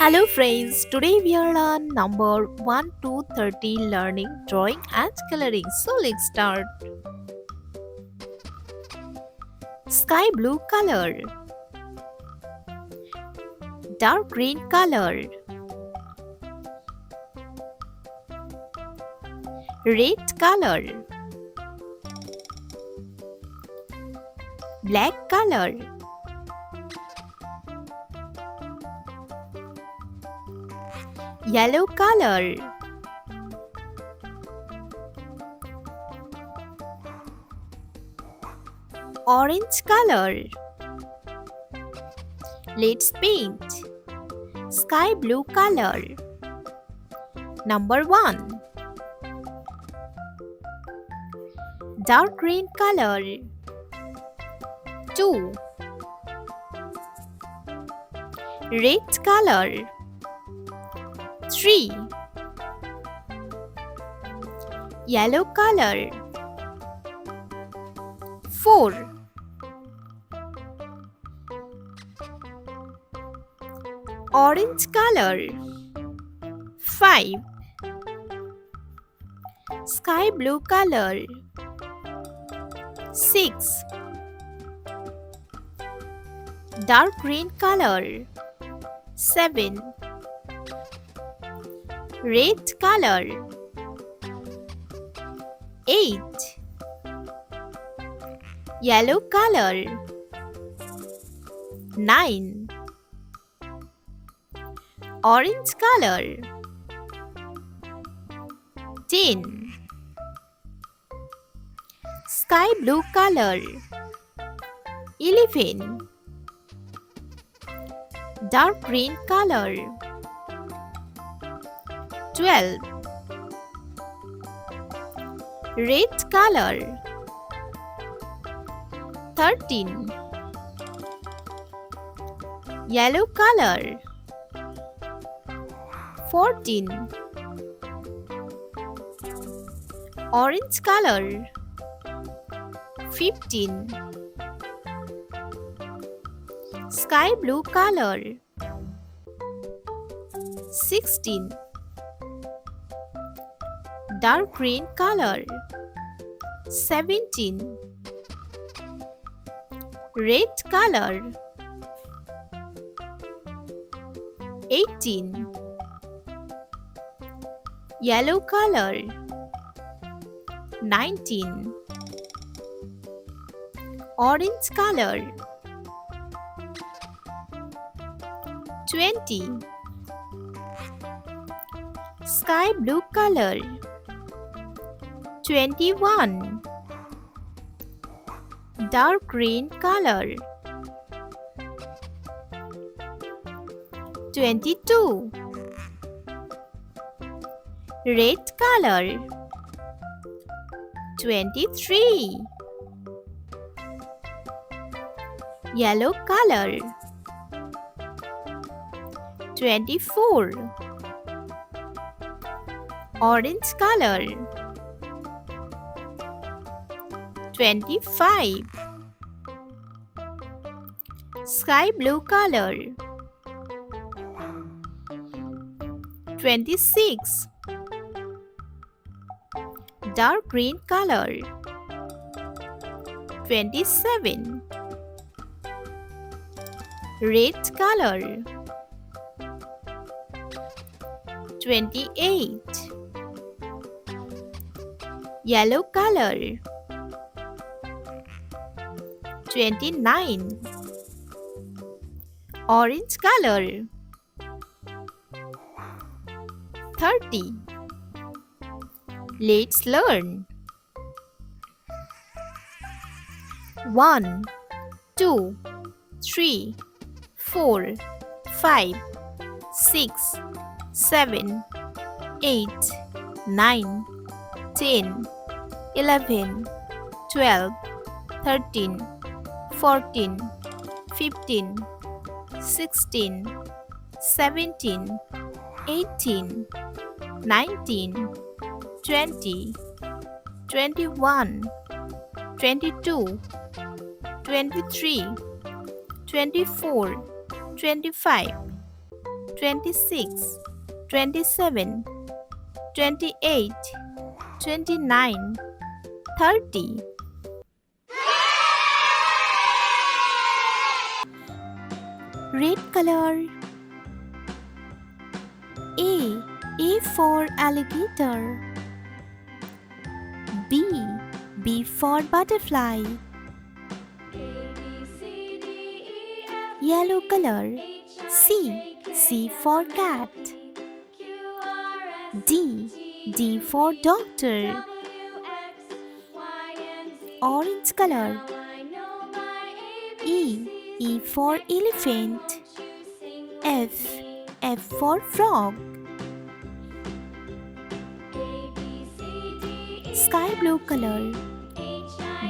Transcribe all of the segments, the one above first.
Hello friends, today we are on number 1 to 30 learning drawing and coloring. So let's start. Sky blue color, dark green color, red color, black color, yellow color, orange color. Let's paint. Sky blue color. Number 1. Dark green color. 2. Red color. 3. Yellow color. 4. Orange color. 5. Sky blue color. 6. Dark green color. 7. Red color. 8. Yellow color. 9. Orange color. 10. Sky blue color. 11. Dark green color. 12. Red color. 13. Yellow color. 14. Orange color. 15. Sky blue color. 16. Dark green color. 17. Red color. 18. Yellow color. 19. Orange color. 20. Sky blue color. 21. Dark green color. 22. Red color. 23. Yellow color. 24. Orange color. 25. Sky blue color. 26. Dark green color. 27. Red color. 28. Yellow color. 29. Orange color. 30. Let's learn. 1, 2, 3, 4, 5, 6, 7, 8, 9, 10, 11, 12, 13, 14, 15, 16, 17, 18, 19, 20, 21, 22, 23, 24, 25, 26, 27, 28, 29, 30. Red color. A. A for alligator. B. B for butterfly. Yellow color. C. C for cat. D. D for doctor. Orange color. E. E for elephant. F. F for frog. Sky blue color.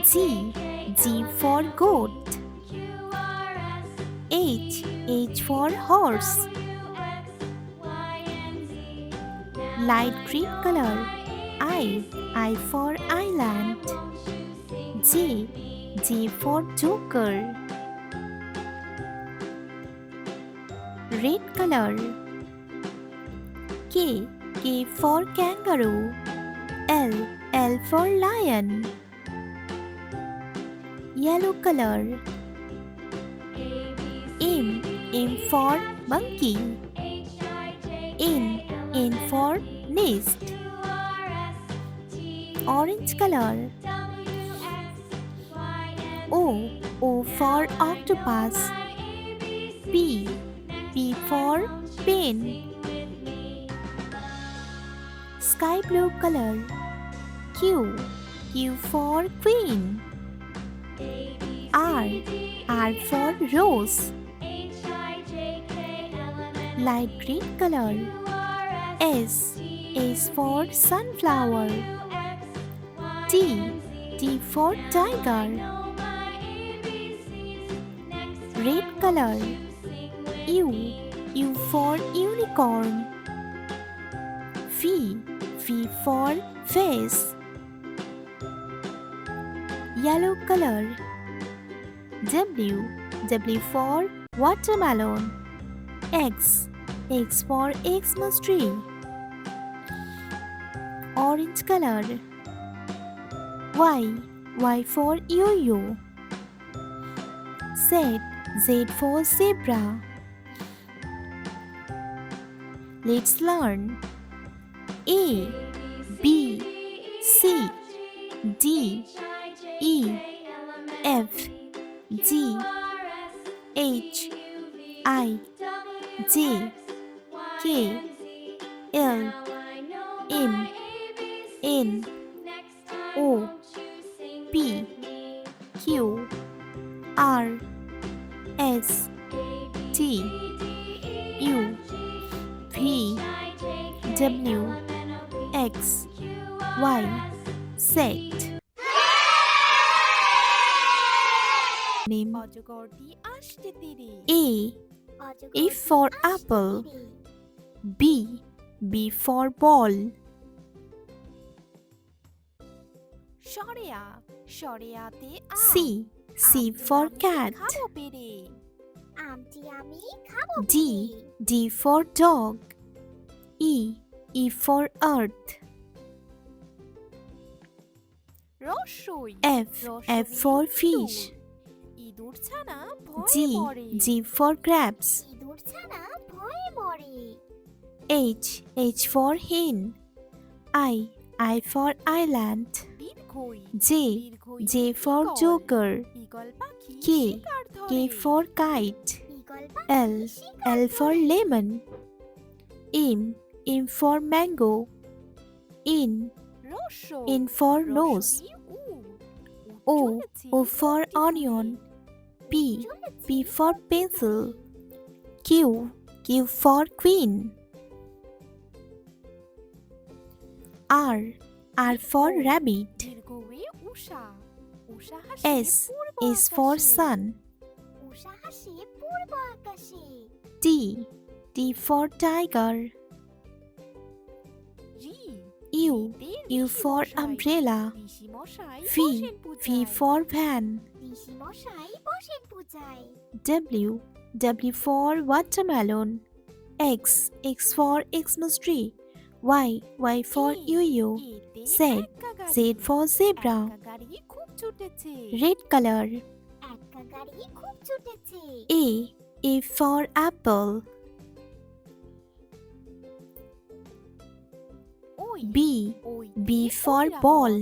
G. G for goat. H. H for horse. Light green color. I for island. J. J for joker. Red color. K. K for kangaroo. L. L for lion. Yellow color. M. M for monkey. N. N for nest. Orange color. O. O for octopus. P. P for pen. Sky blue color. Q. Q for queen. R. R for rose. Light green color. S. S for sunflower. T. T for tiger. Red color. U. U for unicorn. V. V for face. Yellow color. W. W for watermelon. X. X for Xmas tree. Orange color. Y. Y for yo-yo. Z. Z for zebra. Let's learn. A. B. C. D. E. F. G. H. I. J. K. L. M. N. O. P. Q. R. S. T. U. V. W. X. Y. Z. Name. A. A for apple. B. B for ball. C. C for cat. D. D for dog. E. E for earth. F. F for fish. G. G for grapes. H. H for hen. I for island. J. J for joker. K. K for kite. L. L for lemon. M. M for mango. N. N for nose. O. O for onion. P. P for pencil. Q. Q for queen. R. R for rabbit. S. S for sun. T. T for tiger. U. U for umbrella. V. V for van. W. W for watermelon. X for Xmas tree. Y for yo-yo. Z, Z for zebra. গাড়ি খুব ছুটেছে Red color. একটা গাড়ি খুব ছুটেছে A for apple. ওই B B for ball.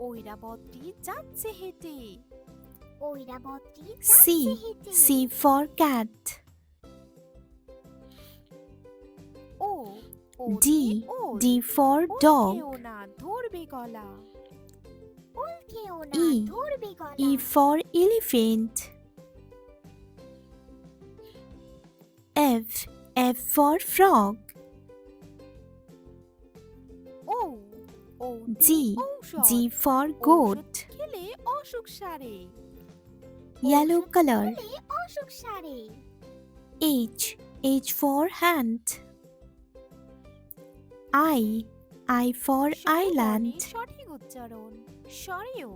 ঐরাবতী যাচ্ছে হেঁটে ঐরাবতী C C for cat. O D D for dog. খেও না ধরবে গলা ওল খেও না E ধরবে গলা E for elephant. F for frog. O O G for goat. খেলে অসুখ সারে Yellow color. খেলে অসুখ সারে H for hand. I for island. সঠিক উচ্চারণ সরেও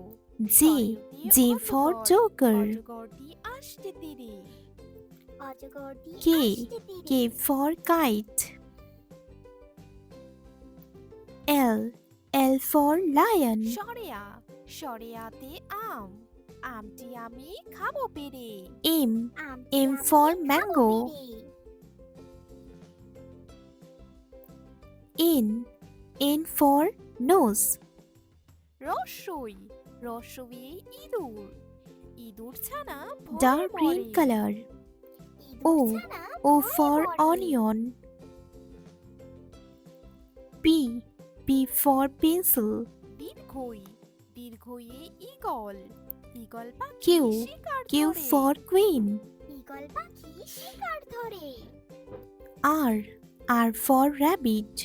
J for joker. অজগরটি আসতে তীরে অজগরটি K for kite. L for lion. সরেয়াতে আমটি আমি খাবো পেরে M for mango. N for nose. রসই ইঁদুর ছানা Dark green color. O for onion. P for pencil. দীর্ঘয়ে ঈগল পাখি শিকার Q for queen. ঈগল পাখি শিকার ধরে R for rabbit.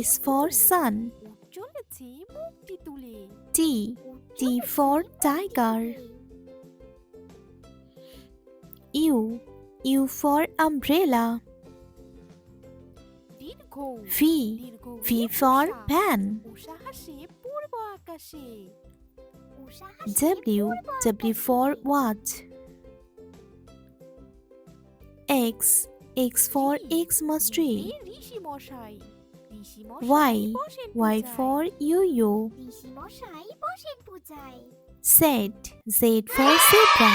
S for sun. চলেছি মুক্তি তুলে T for tiger. U for umbrella. V for van. পূর্ব আকাশে W for watch. X for Xmas tree. ঋষি মশাই Y for yo-yo. ঋষি মশাই বসেন পূজায় Z for zebra.